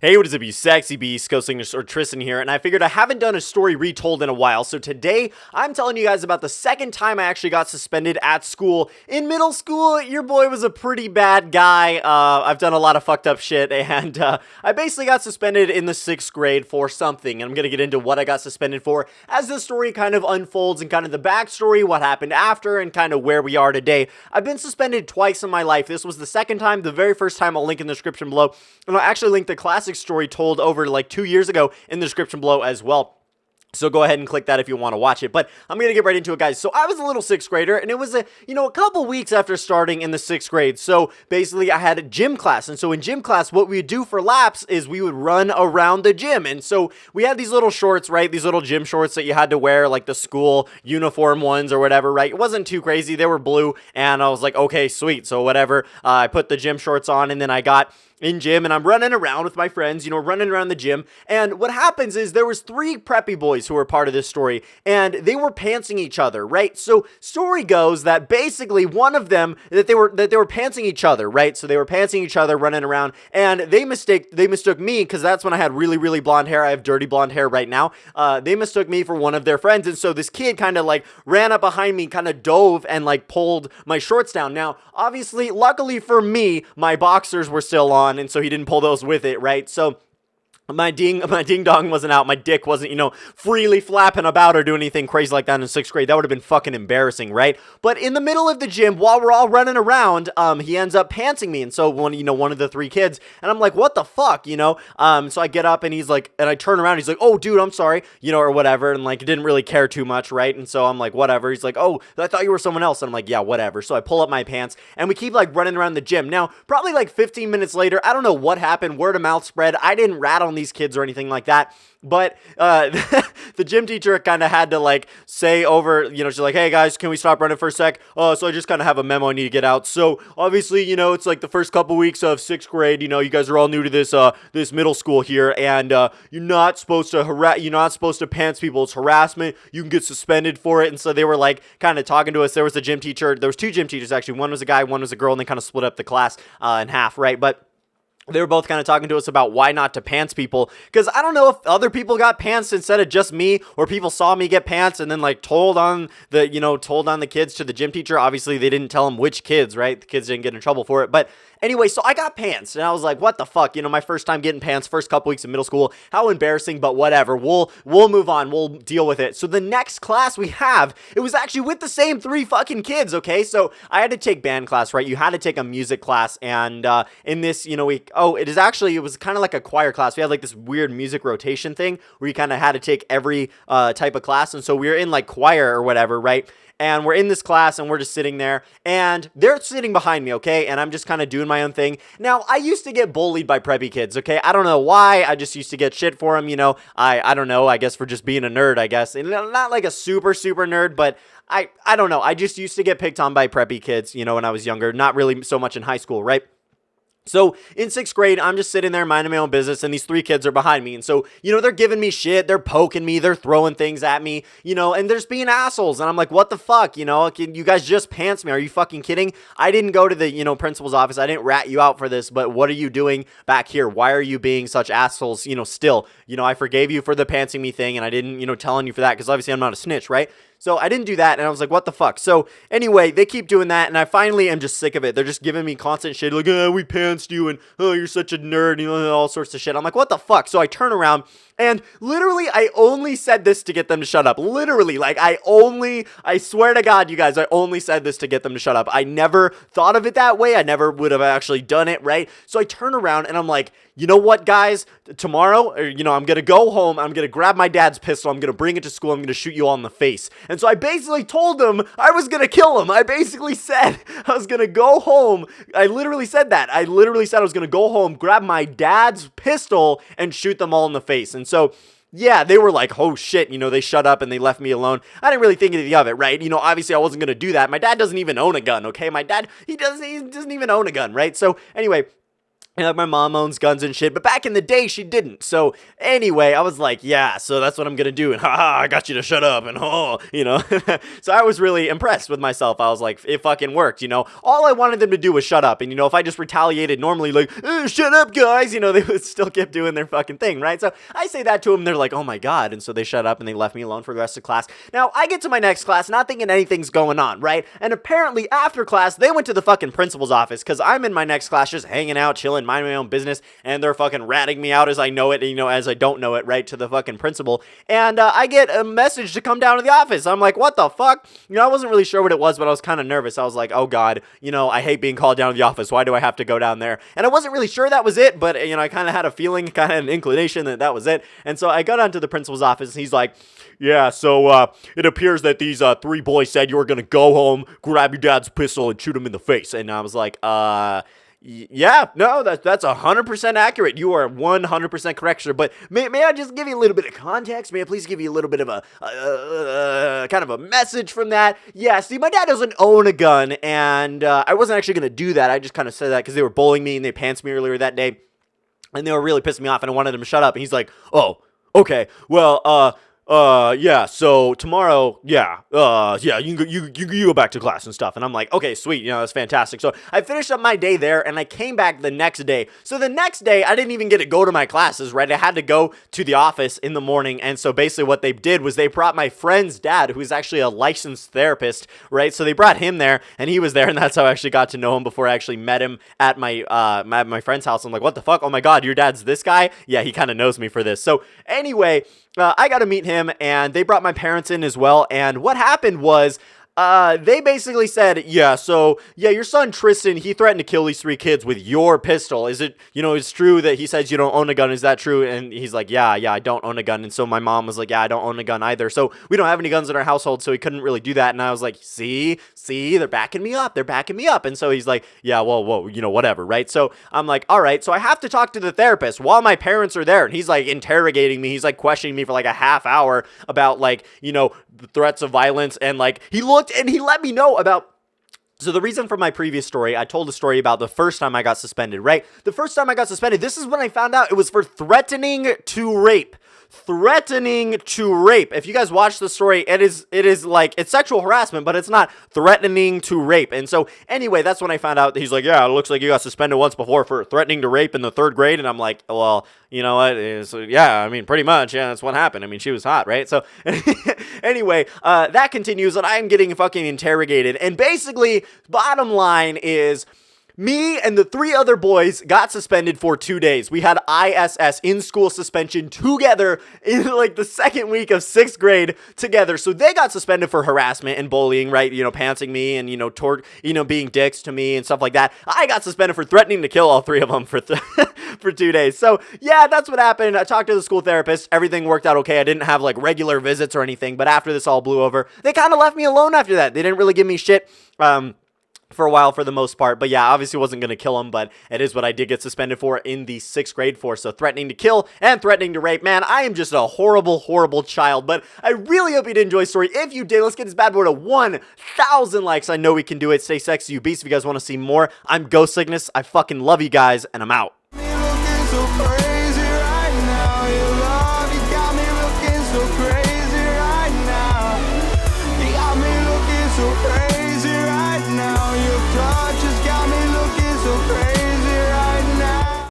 Hey, what is up, you sexy beast? GhostSickness or Tristan here, and I figured I haven't done a story retold in a while, so today I'm telling you guys about the second time I actually got suspended at school. In middle school, your boy was a pretty bad guy. I've done a lot of fucked up shit, and I basically got suspended in the 6th grade for something, and I'm gonna get into what I got suspended for as the story kind of unfolds and kind of the backstory, what happened after, and kind of where we are today. I've been suspended twice in my life. This was the second time. The very first time I'll link in the description below, and I'll actually link the classic story told over like 2 years ago in the description below as well. So go ahead and click that if you want to watch it. But I'm going to get right into it, guys. So I was a little 6th grader, and it was a couple weeks after starting in the 6th grade. So basically I had a gym class. And so in gym class, what we would do for laps is we would run around the gym. And so we had these little shorts, right? These little gym shorts that you had to wear, like the school uniform ones or whatever, right? It wasn't too crazy. They were blue. And I was like, okay, sweet. So whatever. I put the gym shorts on, and then I got in gym, and I'm running around with my friends, running around the gym. And what happens is there was 3 preppy boys who were part of this story, and they were pantsing each other, right? So story goes that basically one of them, that they were pantsing each other, right? So they were pantsing each other, running around, and they mistook me, because that's when I had really, really blonde hair. I have dirty blonde hair right now. They mistook me for one of their friends, and so this kid kind of like ran up behind me, kind of dove and like pulled my shorts down. Now, obviously, luckily for me, my boxers were still on, and so he didn't pull those with it, right? So my ding dong wasn't out. My dick wasn't, freely flapping about or doing anything crazy like that in 6th grade. That would have been fucking embarrassing, right? But in the middle of the gym, while we're all running around, he ends up pantsing me. And so one of the 3 kids, and I'm like, what the fuck, So I get up, and he's like, and I turn around, he's like, oh, dude, I'm sorry, or whatever. And like, didn't really care too much, right? And so I'm like, whatever. He's like, oh, I thought you were someone else. And I'm like, yeah, whatever. So I pull up my pants, and we keep like running around the gym. Now, probably like 15 minutes later, I don't know what happened. Word of mouth spread. I didn't rat on these kids or anything like that, but the gym teacher kind of had to like say over, she's like, hey guys, can we stop running for a sec? So I just kind of have a memo I need to get out. So obviously, it's like the first couple weeks of 6th grade, you guys are all new to this middle school here, and you're not supposed to pants people. It's harassment. You can get suspended for it. And so they were like kind of talking to us. There was a gym teacher. There was 2 gym teachers actually. One was a guy, one was a girl, and they kind of split up the class in half, right? But they were both kind of talking to us about why not to pants people, because I don't know if other people got pants instead of just me, or people saw me get pants and then like told on the kids to the gym teacher. Obviously they didn't tell them which kids, right? The kids didn't get in trouble for it. But anyway, so I got pants, and I was like, what the fuck? My first time getting pants, first couple weeks of middle school. How embarrassing, but whatever. We'll move on. We'll deal with it. So the next class we have, it was actually with the same 3 fucking kids, okay? So I had to take band class, right? You had to take a music class, and in this, it was kind of like a choir class. We had like this weird music rotation thing where you kind of had to take every type of class, and so we were in like choir or whatever, right? And we're in this class, and we're just sitting there, and they're sitting behind me, okay? And I'm just kind of doing my own thing. Now, I used to get bullied by preppy kids, okay? I don't know why. I just used to get shit for them, I don't know, I guess for just being a nerd, I guess. And not like a super, super nerd, but I don't know. I just used to get picked on by preppy kids, when I was younger. Not really so much in high school, right? So in 6th grade, I'm just sitting there minding my own business, and these 3 kids are behind me. And so, they're giving me shit. They're poking me. They're throwing things at me, and they're just being assholes. And I'm like, what the fuck? Can you guys just pants me? Are you fucking kidding? I didn't go to the, principal's office. I didn't rat you out for this, but what are you doing back here? Why are you being such assholes? Still, I forgave you for the pantsing me thing, and I didn't, tell on you for that, because obviously I'm not a snitch, right? So I didn't do that, and I was like, what the fuck? So anyway, they keep doing that, and I finally am just sick of it. They're just giving me constant shit, like, we pantsed you, and you're such a nerd, all sorts of shit. I'm like, what the fuck? So I turn around, and literally, I only said this to get them to shut up. Literally, like, I swear to God, you guys, I only said this to get them to shut up. I never thought of it that way. I never would have actually done it, right? So I turn around, and I'm like, you know what, guys? Tomorrow, I'm going to go home. I'm going to grab my dad's pistol. I'm going to bring it to school. I'm going to shoot you all in the face. And so I basically told them I was going to kill him. I basically said I was going to go home. I literally said that. I literally said I was going to go home, grab my dad's pistol, and shoot them all in the face. And so yeah, they were like, oh shit, they shut up and they left me alone. I didn't really think anything of it, right? Obviously I wasn't going to do that. My dad doesn't even own a gun, okay? My dad, he doesn't even own a gun, right? So anyway, And like my mom owns guns and shit, but back in the day she didn't. So anyway, I was like, yeah, so that's what I'm gonna do. And haha, I got you to shut up. And oh, you know. So I was really impressed with myself. I was like, it fucking worked, you know. All I wanted them to do was shut up. And you know, if I just retaliated normally, like, shut up, guys, you know, they would still keep doing their fucking thing, right? So I say that to them, they're like, oh my god. And so they shut up and they left me alone for the rest of class. Now I get to my next class, not thinking anything's going on, right? And apparently after class, they went to the fucking principal's office because I'm in my next class just hanging out, chilling, minding my own business, and they're fucking ratting me out as I know it, and, you know, as I don't know it, right, to the fucking principal. And I get a message to come down to the office. I'm like, what the fuck? You know, I wasn't really sure what it was, but I was kind of nervous. I was like, oh god, you know, I hate being called down to the office. Why do I have to go down there? And I wasn't really sure that was it, but, you know, I kind of had a feeling, kind of an inclination that that was it. And so I got onto the principal's office, and he's like, yeah, so it appears that these 3 boys said you were gonna go home, grab your dad's pistol, and shoot him in the face. And I was like, yeah, no, that's 100% accurate. You are 100% correct, sir. But may I just give you a little bit of context? May I please give you a little bit of a kind of a message from that? Yeah, see, my dad doesn't own a gun, and I wasn't actually gonna do that. I just kind of said that because they were bullying me and they pantsed me earlier that day, and they were really pissing me off, and I wanted them to shut up. And he's like, oh, okay, well, yeah, so tomorrow, yeah, you can go back to class and stuff. And I'm like, okay, sweet, you know, that's fantastic. So I finished up my day there, and I came back the next day. So the next day, I didn't even get to go to my classes, right? I had to go to the office in the morning. And so basically what they did was they brought my friend's dad, who's actually a licensed therapist, right? So they brought him there, and he was there, and that's how I actually got to know him before I actually met him at my friend's house. I'm like, what the fuck? Oh my god, your dad's this guy? Yeah, he kind of knows me for this. So anyway, I got to meet him, and they brought my parents in as well. And what happened was, they basically said, yeah, so, yeah, your son Tristan, he threatened to kill these 3 kids with your pistol. Is it, you know, it's true that he says you don't own a gun. Is that true? And he's like, yeah, I don't own a gun. And so my mom was like, yeah, I don't own a gun either. So we don't have any guns in our household, so he couldn't really do that. And I was like, see, they're backing me up. And so he's like, yeah, well, you know, whatever, right? So I'm like, all right, so I have to talk to the therapist while my parents are there. And he's like interrogating me. He's like questioning me for like a half hour about like, you know, the threats of violence. And like, he looked and he let me know about. So the reason for my previous story, I told a story about the first time I got suspended, right? The first time I got suspended, this is when I found out it was for threatening to rape. If you guys watch the story, it is like, it's sexual harassment, but it's not threatening to rape. And so anyway, that's when I found out that he's like, yeah, it looks like you got suspended once before for threatening to rape in the 3rd grade. And I'm like, well, you know what? So, yeah, I mean, pretty much. Yeah, that's what happened. I mean, she was hot, right? So anyway, that continues, and I'm getting fucking interrogated. And basically, bottom line is, me and the 3 other boys got suspended for 2 days. We had ISS, in-school suspension, together in like the 2nd week of 6th grade together. So they got suspended for harassment and bullying, right? You know, pantsing me and, you know, being dicks to me and stuff like that. I got suspended for threatening to kill all 3 of them for 2 days. So yeah, that's what happened. I talked to the school therapist. Everything worked out okay. I didn't have like regular visits or anything, but after this all blew over, they kind of left me alone after that. They didn't really give me shit. For a while for the most part. But yeah, obviously wasn't going to kill him, but it is what I did get suspended for in the 6th grade for. So threatening to kill and threatening to rape. Man, I am just a horrible, horrible child. But I really hope you did enjoy the story. If you did, let's get this bad boy to 1,000 likes. I know we can do it. Stay sexy, you beasts. If you guys want to see more, I'm GhostSickness. I fucking love you guys, and I'm out.